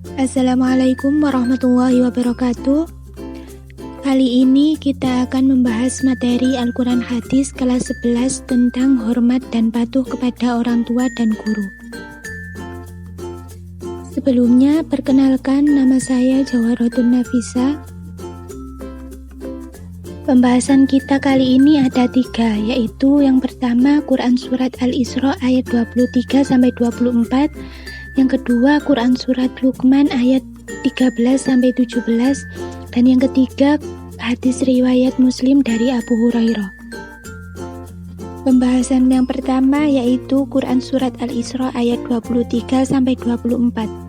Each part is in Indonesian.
Assalamualaikum warahmatullahi wabarakatuh. Kali ini kita akan membahas materi Al-Quran Hadis kelas 11 tentang hormat dan patuh kepada orang tua dan guru. Sebelumnya, perkenalkan, nama saya Jawaratun Nafisa. Pembahasan kita kali ini ada 3, yaitu yang pertama Quran Surat Al-Isra ayat 23-24, yang kedua Quran Surat Luqman ayat 13-17, dan yang ketiga hadis riwayat Muslim dari Abu Hurairah. Pembahasan yang pertama yaitu Quran Surat Al-Isra ayat 23-24.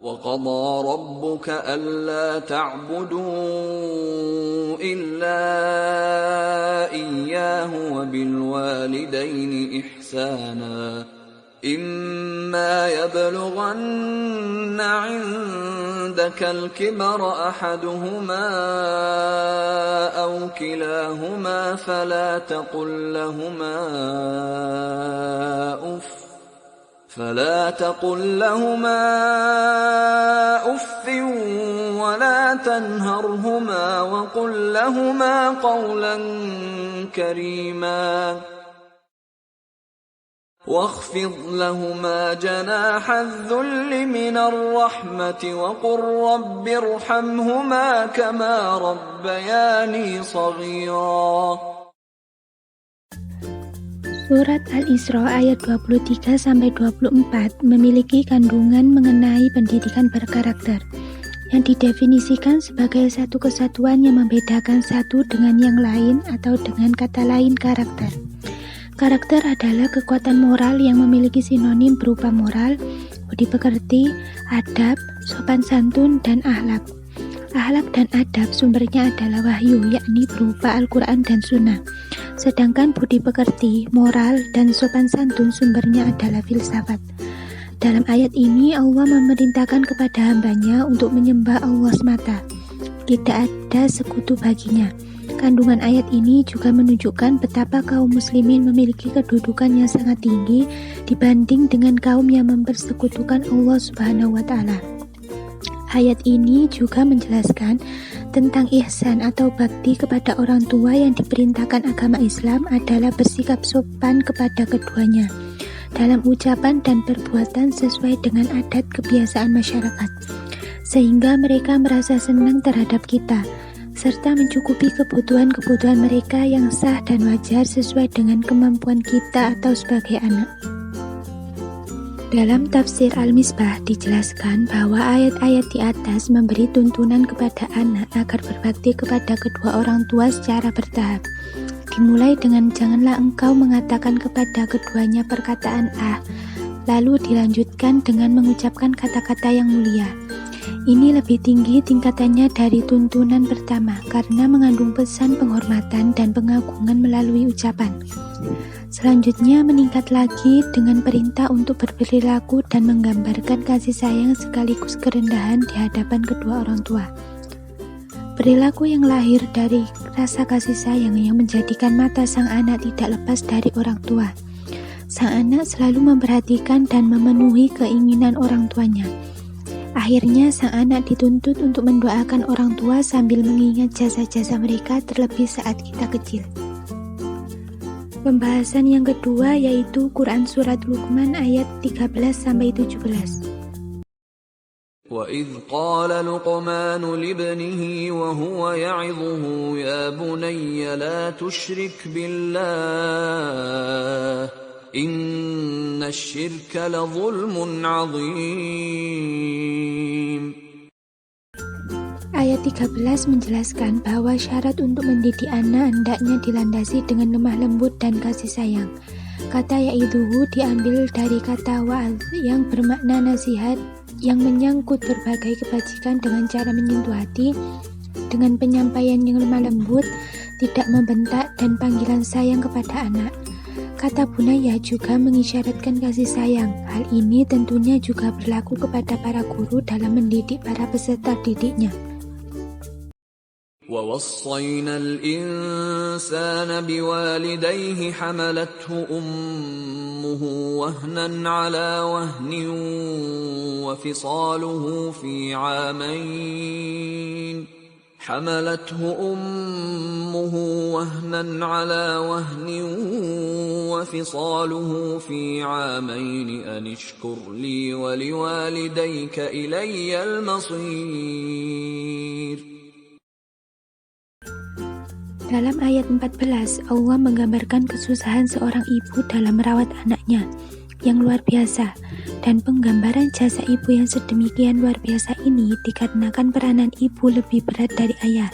وَقَضَى رَبُّكَ أَلَّا تَعْبُدُوا إِلَّا إِيَّاهُ وَبِالْوَالِدَيْنِ إِحْسَانًا إِمَّا يَبْلُغَنَّ عِندَكَ الْكِبَرَ أَحَدُهُمَا أَوْ كِلَاهُمَا فَلَا تقل لهما أف ولا تنهرهما وقل لهما قولا كريما واخفض لهما جناح الذل من الرحمة وقل رب ارحمهما كما ربياني صغيرا. Surat Al-Isra ayat 23-24 memiliki kandungan mengenai pendidikan berkarakter yang didefinisikan sebagai satu kesatuan yang membedakan satu dengan yang lain atau dengan kata lain karakter. Karakter adalah kekuatan moral yang memiliki sinonim berupa moral, budi pekerti, adab, sopan santun, dan akhlak. Akhlak dan adab sumbernya adalah wahyu, yakni berupa Al-Quran dan Sunnah. Sedangkan budi pekerti, moral, dan sopan santun sumbernya adalah filsafat. Dalam ayat ini Allah memerintahkan kepada hambanya untuk menyembah Allah semata. Tidak ada sekutu baginya. Kandungan ayat ini juga menunjukkan betapa kaum muslimin memiliki kedudukan yang sangat tinggi dibanding dengan kaum yang mempersekutukan Allah Subhanahu wa Ta'ala. Ayat ini juga menjelaskan tentang ihsan atau bakti kepada orang tua yang diperintahkan agama Islam adalah bersikap sopan kepada keduanya dalam ucapan dan perbuatan sesuai dengan adat kebiasaan masyarakat, sehingga mereka merasa senang terhadap kita, serta mencukupi kebutuhan-kebutuhan mereka yang sah dan wajar sesuai dengan kemampuan kita atau sebagai anak. Dalam tafsir Al-Misbah dijelaskan bahwa ayat-ayat di atas memberi tuntunan kepada anak agar berbakti kepada kedua orang tua secara bertahap. Dimulai dengan janganlah engkau mengatakan kepada keduanya perkataan lalu dilanjutkan dengan mengucapkan kata-kata yang mulia. Ini lebih tinggi tingkatannya dari tuntunan pertama karena mengandung pesan penghormatan dan pengagungan melalui ucapan. Selanjutnya meningkat lagi dengan perintah untuk berperilaku dan menggambarkan kasih sayang sekaligus kerendahan di hadapan kedua orang tua. Perilaku yang lahir dari rasa kasih sayang yang menjadikan mata sang anak tidak lepas dari orang tua. Sang anak selalu memperhatikan dan memenuhi keinginan orang tuanya. Akhirnya sang anak dituntut untuk mendoakan orang tua sambil mengingat jasa-jasa mereka terlebih saat kita kecil. Pembahasan yang kedua yaitu Quran Surat Luqman ayat 13-17. وَإِذْ قَالَ لُقْمَانُ لِابْنِهِ وَهُوَ يَعِظُهُ يَا بُنَيَّ لَا تُشْرِكْ بِاللَّهِ إِنَّ الشِّرْكَ لَظُلْمٌ عَظِيمٌ. Ayat 13 menjelaskan bahwa syarat untuk mendidik anak hendaknya dilandasi dengan lemah lembut dan kasih sayang. Kata ya'idhuhu diambil dari kata wa'adh yang bermakna nasihat yang menyangkut berbagai kebajikan dengan cara menyentuh hati, dengan penyampaian yang lemah lembut, tidak membentak, dan panggilan sayang kepada anak. Kata bunaya juga mengisyaratkan kasih sayang. Hal ini tentunya juga berlaku kepada para guru dalam mendidik para peserta didiknya. ووصينا الإنسان بوالديه حملته أمه وهنا على وهن وفصاله في عامين أن اشكر لي ولوالديك إلي المصير. Dalam ayat 14, Allah menggambarkan kesusahan seorang ibu dalam merawat anaknya yang luar biasa, dan penggambaran jasa ibu yang sedemikian luar biasa ini dikarenakan peranan ibu lebih berat dari ayah,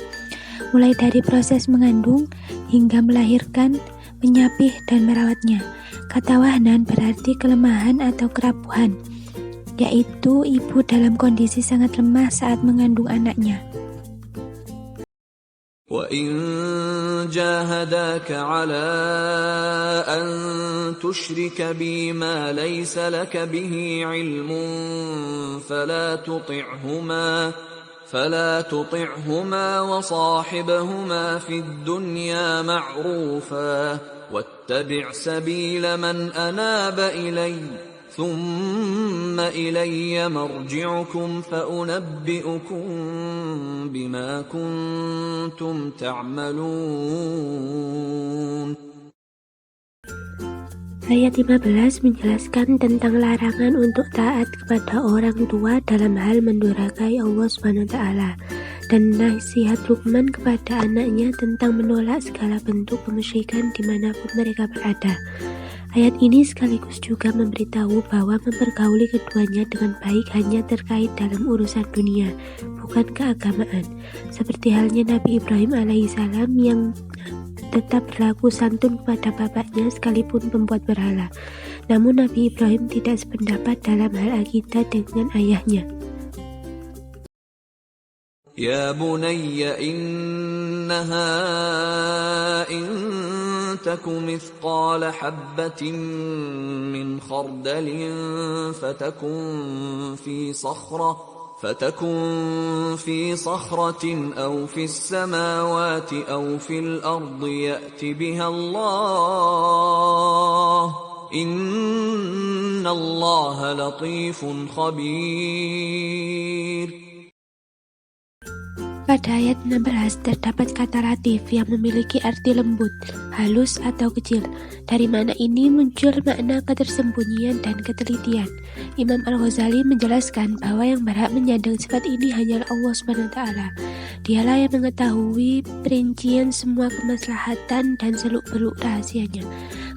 mulai dari proses mengandung hingga melahirkan, menyapih, dan merawatnya. Kata wahnan berarti kelemahan atau kerapuhan, yaitu ibu dalam kondisi sangat lemah saat mengandung anaknya. وَإِن جَاهَدَاكَ عَلَىٰ أَن تُشْرِكَ بِي مَا لَيْسَ لَكَ بِهِ عِلْمٌ فَلَا تُطِعْهُمَا وَصَاحِبْهُمَا فِي الدُّنْيَا مَعْرُوفًا وَاتَّبِعْ سَبِيلَ مَنْ أَنَابَ إِلَيَّ ثُمَّ إِلَيَّ مَرْجِعُكُمْ فَأُنَبِّئُكُم بِمَا كُنتُمْ تَعْمَلُونَ. Ayat 15 menjelaskan tentang larangan untuk taat kepada orang tua dalam hal mendurhakai Allah SWT, dan nasihat Luqman kepada anaknya tentang menolak segala bentuk kemusyrikan dimanapun mereka berada. Ayat ini sekaligus juga memberitahu bahwa mempergauli keduanya dengan baik hanya terkait dalam urusan dunia, bukan keagamaan. Seperti halnya Nabi Ibrahim alaihissalam yang tetap berlaku santun kepada bapaknya sekalipun pembuat berhala. Namun Nabi Ibrahim tidak sependapat dalam hal akidah dengan ayahnya. يا بني إنها إن تك مثقال حبة من خردل فتكن في صخرة أو في السماوات أو في الأرض يأت بها الله إن الله لطيف خبير. Pada ayat 16 terdapat kata latif yang memiliki arti lembut, halus atau kecil. Dari mana ini muncul makna ketersembunyian dan ketelitian. Imam Al-Ghazali menjelaskan bahwa yang berhak menyandang sifat ini hanyalah Allah SWT. Dialah yang mengetahui perincian semua kemaslahatan dan seluk-beluk rahasianya.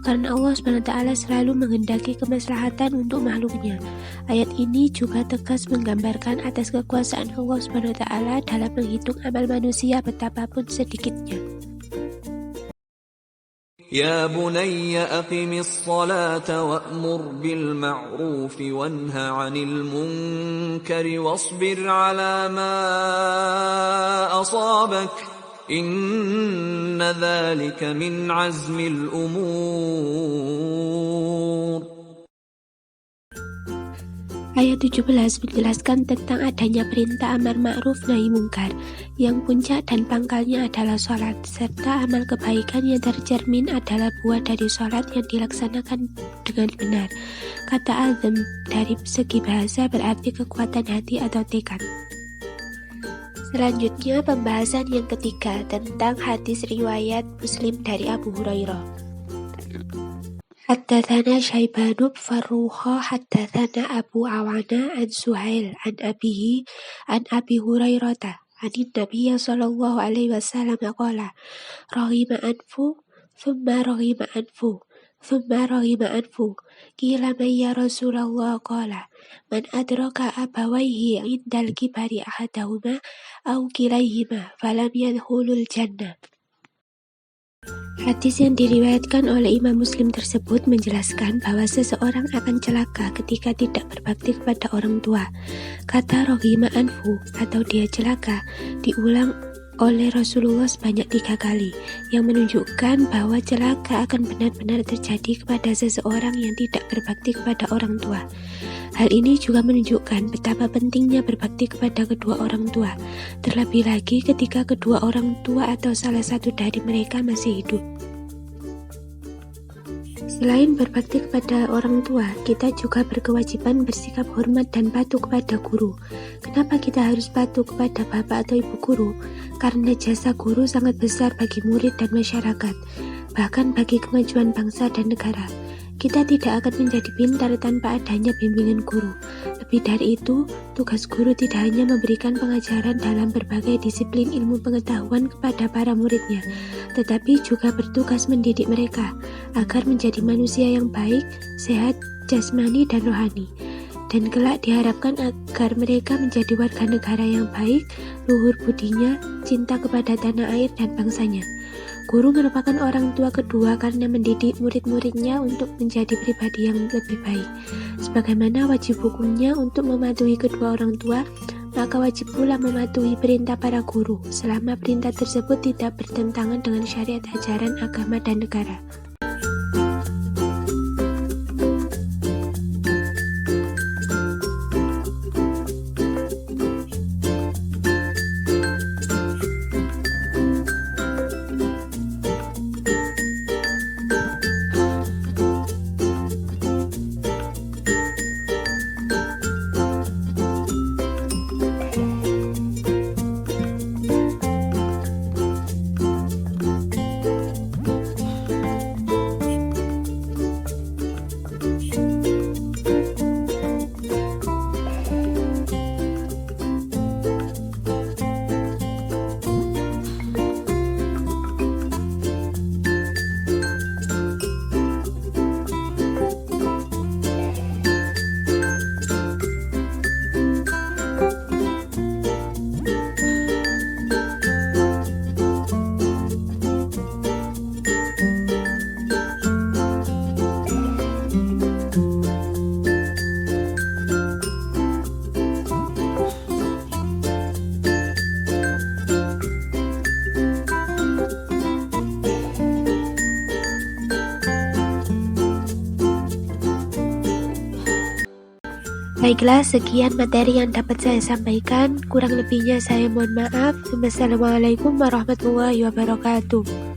Karena Allah SWT selalu menghendaki kemaslahatan untuk makhluknya. Ayat ini juga tegas menggambarkan atas kekuasaan Allah SWT dalam menghitung amal manusia betapapun sedikitnya. يا بني أقم الصلاة وأمر بالمعروف وانه عن المنكر واصبر على ما أصابك إن ذلك من عزم الأمور. Ayat 17 menjelaskan tentang adanya perintah amar ma'ruf nahi mungkar, yang puncak dan pangkalnya adalah sholat, serta amal kebaikan yang tercermin adalah buah dari sholat yang dilaksanakan dengan benar. Kata azm dari segi bahasa berarti kekuatan hati atau tekad. Selanjutnya pembahasan yang ketiga tentang hadis riwayat Muslim dari Abu Hurairah. Haddatsana Syaibanu bin Farruha haddatsana Abu Awana an Suhail an Abi Hurairah an Nabi sallallahu alaihi wasallam qala raghima anfu thumma raghima anfu qila man ya Rasulullah qala man adraka abawaihi indal kibari ahadahuma aw kilayhima falam yadkhulul jannah. Hadis yang diriwayatkan oleh Imam Muslim tersebut menjelaskan bahwa seseorang akan celaka ketika tidak berbakti kepada orang tua. Kata roghima anfu atau dia celaka diulang oleh Rasulullah sebanyak 3 kali, yang menunjukkan bahwa celaka akan benar-benar terjadi kepada seseorang yang tidak berbakti kepada orang tua. Hal ini juga menunjukkan betapa pentingnya berbakti kepada kedua orang tua, terlebih lagi ketika kedua orang tua atau salah satu dari mereka masih hidup. Selain berbakti kepada orang tua, kita juga berkewajiban bersikap hormat dan patuh kepada guru. Kenapa kita harus patuh kepada bapak atau ibu guru? Karena jasa guru sangat besar bagi murid dan masyarakat, bahkan bagi kemajuan bangsa dan negara. Kita tidak akan menjadi pintar tanpa adanya bimbingan guru. Lebih dari itu, tugas guru tidak hanya memberikan pengajaran dalam berbagai disiplin ilmu pengetahuan kepada para muridnya, tetapi juga bertugas mendidik mereka agar menjadi manusia yang baik, sehat, jasmani, dan rohani. Dan kelak diharapkan agar mereka menjadi warga negara yang baik, luhur budinya, cinta kepada tanah air dan bangsanya. Guru merupakan orang tua kedua karena mendidik murid-muridnya untuk menjadi pribadi yang lebih baik. Sebagaimana wajib hukumnya untuk mematuhi kedua orang tua, maka wajib pula mematuhi perintah para guru, selama perintah tersebut tidak bertentangan dengan syariat ajaran agama dan negara. Baiklah, sekian materi yang dapat saya sampaikan. Kurang lebihnya saya mohon maaf. Wassalamualaikum warahmatullahi wabarakatuh.